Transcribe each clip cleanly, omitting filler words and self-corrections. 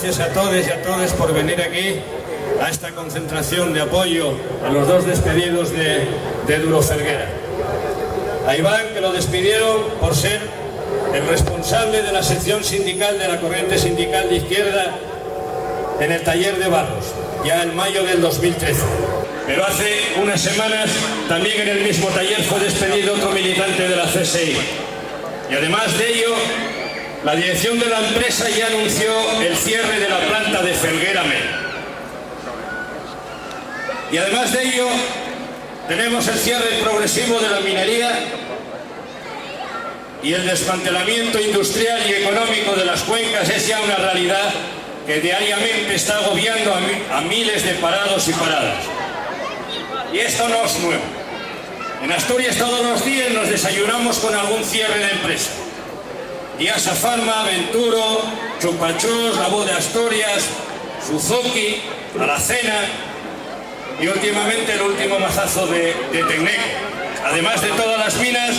gracias a todos y a todas por venir aquí a esta concentración de apoyo a los dos despedidos de Duro Felguera. A Iván, que lo despidieron por ser el responsable de la sección sindical de la corriente sindical de izquierda en el taller de Barros, ya en mayo del 2013. Pero hace unas semanas también en el mismo taller fue despedido otro militante de la CSI. Y además de ello, la dirección de la empresa ya anunció el cierre de la planta de Felguera Mel. Y además de ello, tenemos el cierre progresivo de la minería y el desmantelamiento industrial y económico de las cuencas es ya una realidad que diariamente está agobiando a miles de parados y paradas. Y esto no es nuevo. En Asturias todos los días nos desayunamos con algún cierre de empresa. Iasa Pharma, Venturo, Chupachus, La Voz de Asturias, Suzuki, Alacena y últimamente el último mazazo de Tecneco. Además de todas las minas,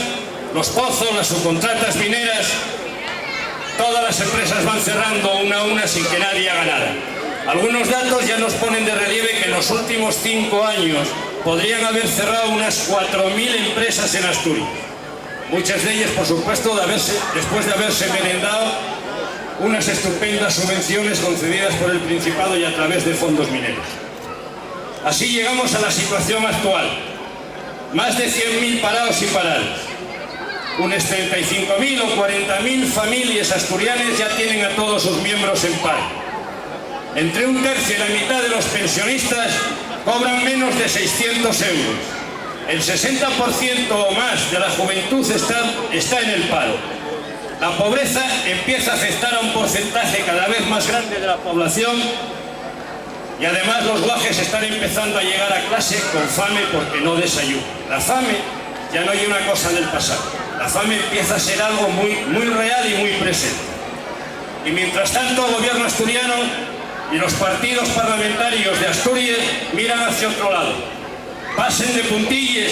los pozos, las subcontratas mineras, todas las empresas van cerrando una a una sin que nadie haga nada. Algunos datos ya nos ponen de relieve que en los últimos 5 años podrían haber cerrado unas 4.000 empresas en Asturias. Muchas de ellas, por supuesto, después de haberse merendado unas estupendas subvenciones concedidas por el Principado y a través de fondos mineros. Así llegamos a la situación actual. Más de 100.000 parados y paradas. Unas 35.000 o 40.000 familias asturianas ya tienen a todos sus miembros en paro. Entre un tercio y la mitad de los pensionistas cobran menos de 600 euros. El 60% o más de la juventud está en el paro. La pobreza empieza a afectar a un porcentaje cada vez más grande de la población y además los guajes están empezando a llegar a clase con fame porque no desayunan. La fame ya no hay una cosa del pasado. La fame empieza a ser algo muy real y muy presente. Y mientras tanto el gobierno asturiano y los partidos parlamentarios de Asturias miran hacia otro lado. Pasen de puntillas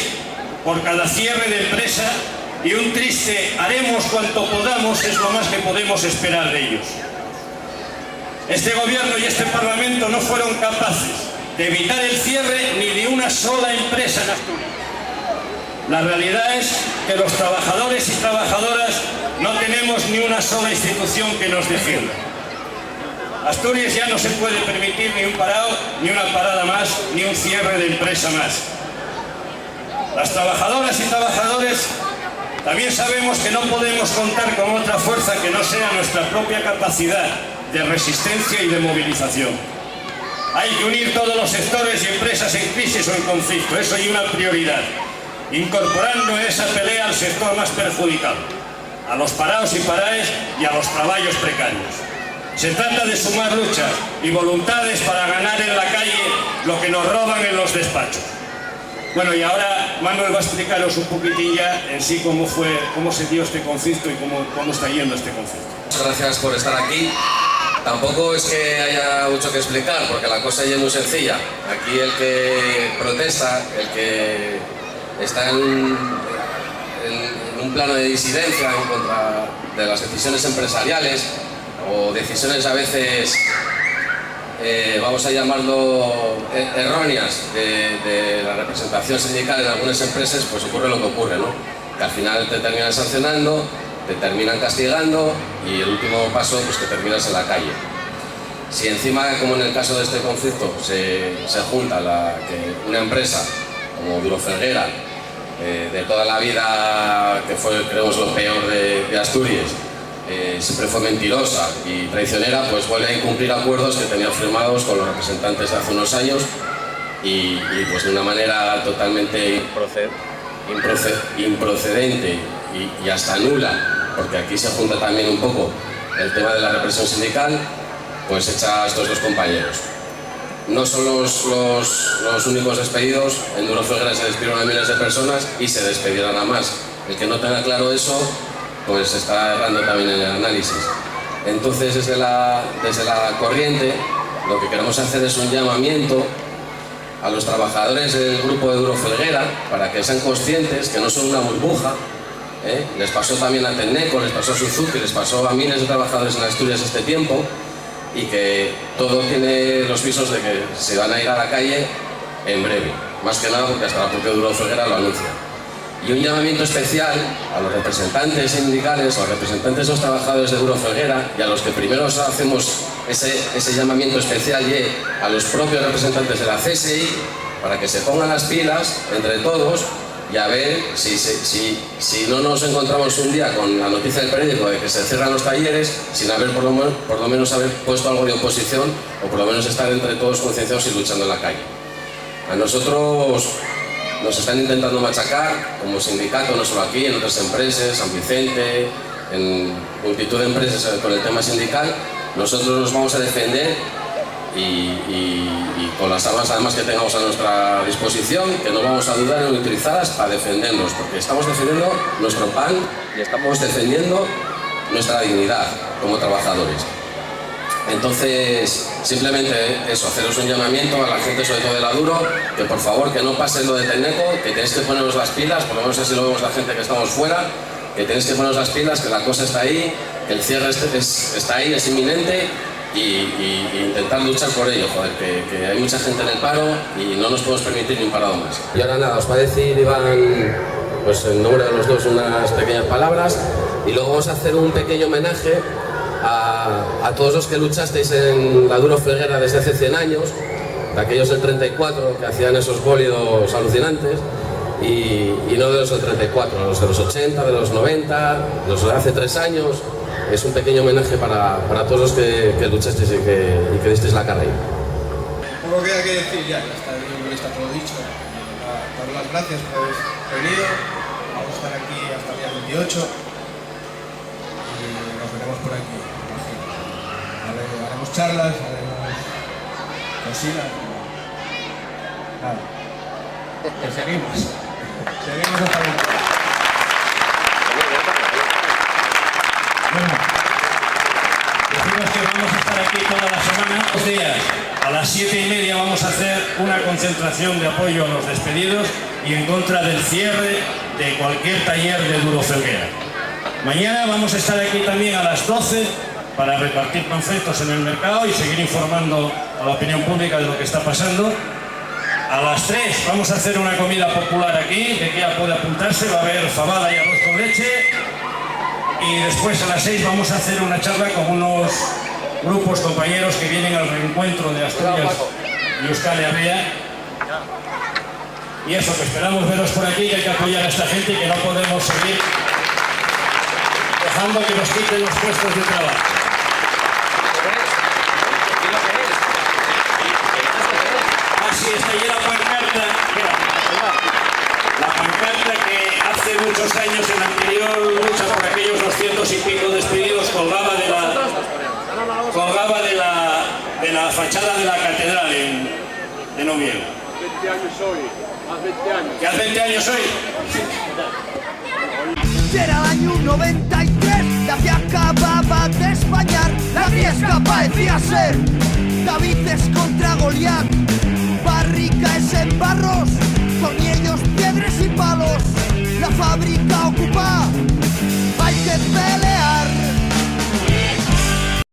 por cada cierre de empresa y un triste haremos cuanto podamos es lo más que podemos esperar de ellos. Este gobierno y este parlamento no fueron capaces de evitar el cierre ni de una sola empresa en Asturias. La realidad es que los trabajadores y trabajadoras no tenemos ni una sola institución que nos defienda. Asturias ya no se puede permitir ni un parado, ni una parada más, ni un cierre de empresa más. Las trabajadoras y trabajadores también sabemos que no podemos contar con otra fuerza que no sea nuestra propia capacidad de resistencia y de movilización. Hay que unir todos los sectores y empresas en crisis o en conflicto, eso es una prioridad, incorporando en esa pelea al sector más perjudicado, a los parados y paraes y a los trabajos precarios. Se trata de sumar luchas y voluntades para ganar en la calle lo que nos roban en los despachos. Bueno, y ahora Manuel va a explicaros un poquitín ya en sí cómo se dio este conflicto y cómo está yendo este conflicto. Muchas gracias por estar aquí. Tampoco es que haya mucho que explicar, porque la cosa ya es muy sencilla. Aquí el que protesta, el que está en un plano de disidencia en contra de las decisiones empresariales o decisiones a veces, vamos a llamarlo, erróneas de la representación sindical en algunas empresas, pues ocurre lo que ocurre, ¿no? Que al final te terminan sancionando, te terminan castigando y el último paso, pues que terminas en la calle. Si encima, como en el caso de este conflicto, se junta que una empresa como Duro Felguera, de toda la vida, que fue, creemos, lo peor de Asturias, siempre fue mentirosa y traicionera, pues vuelve a incumplir acuerdos que tenía firmados con los representantes de hace unos años y pues de una manera totalmente improcedente y hasta nula, porque aquí se junta también un poco el tema de la represión sindical, pues echa a estos dos compañeros. No son los únicos despedidos. En Duro Felguera se despidieron a miles de personas y se despedirán a más. El que no tenga claro eso, pues está errando también en el análisis. Entonces, desde la corriente, lo que queremos hacer es un llamamiento a los trabajadores del grupo de Duro Felguera para que sean conscientes que no son una burbuja. Les pasó también a Tecneco, les pasó a Suzuki, les pasó a miles de trabajadores en Asturias este tiempo, y que todo tiene los visos de que se van a ir a la calle en breve, más que nada porque hasta la propia Duro Felguera lo anuncia. Y un llamamiento especial a los representantes sindicales, a los representantes de los trabajadores de Duro Felguera, y a los que primero hacemos ese llamamiento especial y a los propios representantes de la CSI, para que se pongan las pilas entre todos y a ver si no nos encontramos un día con la noticia del periódico de que se cierran los talleres sin haber por lo menos haber puesto algo de oposición, o por lo menos estar entre todos concienciados y luchando en la calle. A nosotros nos están intentando machacar como sindicato, no solo aquí, en otras empresas, San Vicente, en multitud de empresas con el tema sindical. Nosotros nos vamos a defender y con las armas además que tengamos a nuestra disposición, que no vamos a dudar en utilizarlas para defendernos, porque estamos defendiendo nuestro pan y estamos defendiendo nuestra dignidad como trabajadores. Entonces, simplemente eso, haceros un llamamiento a la gente, sobre todo de la Duro, que por favor que no pase lo de Tenneco, que tenéis que poneros las pilas, por lo menos así lo vemos la gente que estamos fuera, que tenéis que poneros las pilas, que la cosa está ahí, que el cierre está ahí, es inminente, y intentar luchar por ello, joder, que hay mucha gente en el paro y no nos podemos permitir ni un parado más. Y ahora nada, os va a decir Iván, pues en nombre de los dos, unas pequeñas palabras, y luego vamos a hacer un pequeño homenaje a todos los que luchasteis en la Duro Felguera desde hace 100 años, de aquellos del 34 que hacían esos bólidos alucinantes, y no de los del 34, los de los 80, de los 90, los de hace 3 años. Es un pequeño homenaje para todos los que luchasteis y que disteis la cara ahí. Poco queda que decir ya, está todo dicho. Dar las gracias por haber venido. Vamos a estar aquí hasta el día 28 y nos veremos por aquí. Haremos charlas, haremos cocinas. Nada. Que seguimos. Seguimos hasta el final. Bueno, decimos que vamos a estar aquí toda la semana, 2 días. A las 7:30 vamos a hacer una concentración de apoyo a los despedidos y en contra del cierre de cualquier taller de Duro Felguera. Mañana vamos a estar aquí también a las 12 para repartir panfletos en el mercado y seguir informando a la opinión pública de lo que está pasando. A las 3 vamos a hacer una comida popular aquí, que ya puede apuntarse, va a haber fabada y arroz con leche. Y después a las 6 vamos a hacer una charla con unos grupos compañeros que vienen al reencuentro de Asturias y Euskal Herria. Y eso, que esperamos veros por aquí, que hay que apoyar a esta gente y que no podemos seguir dejando que nos quiten los puestos de trabajo. Así está allí la pancarta, mira, la pancarta que hace muchos años en la anterior lucha por aquellos 200 y pico despedidos colgaba de la fachada de la catedral en Oviedo. 20 años hoy, más 20 años. ¿Que hace 20 años hoy? Era el año 93, David acababa de españar, la riesga parecía ser Davides contra Goliat, barricas en barros, con ellos piedras y palos, la fábrica ocupada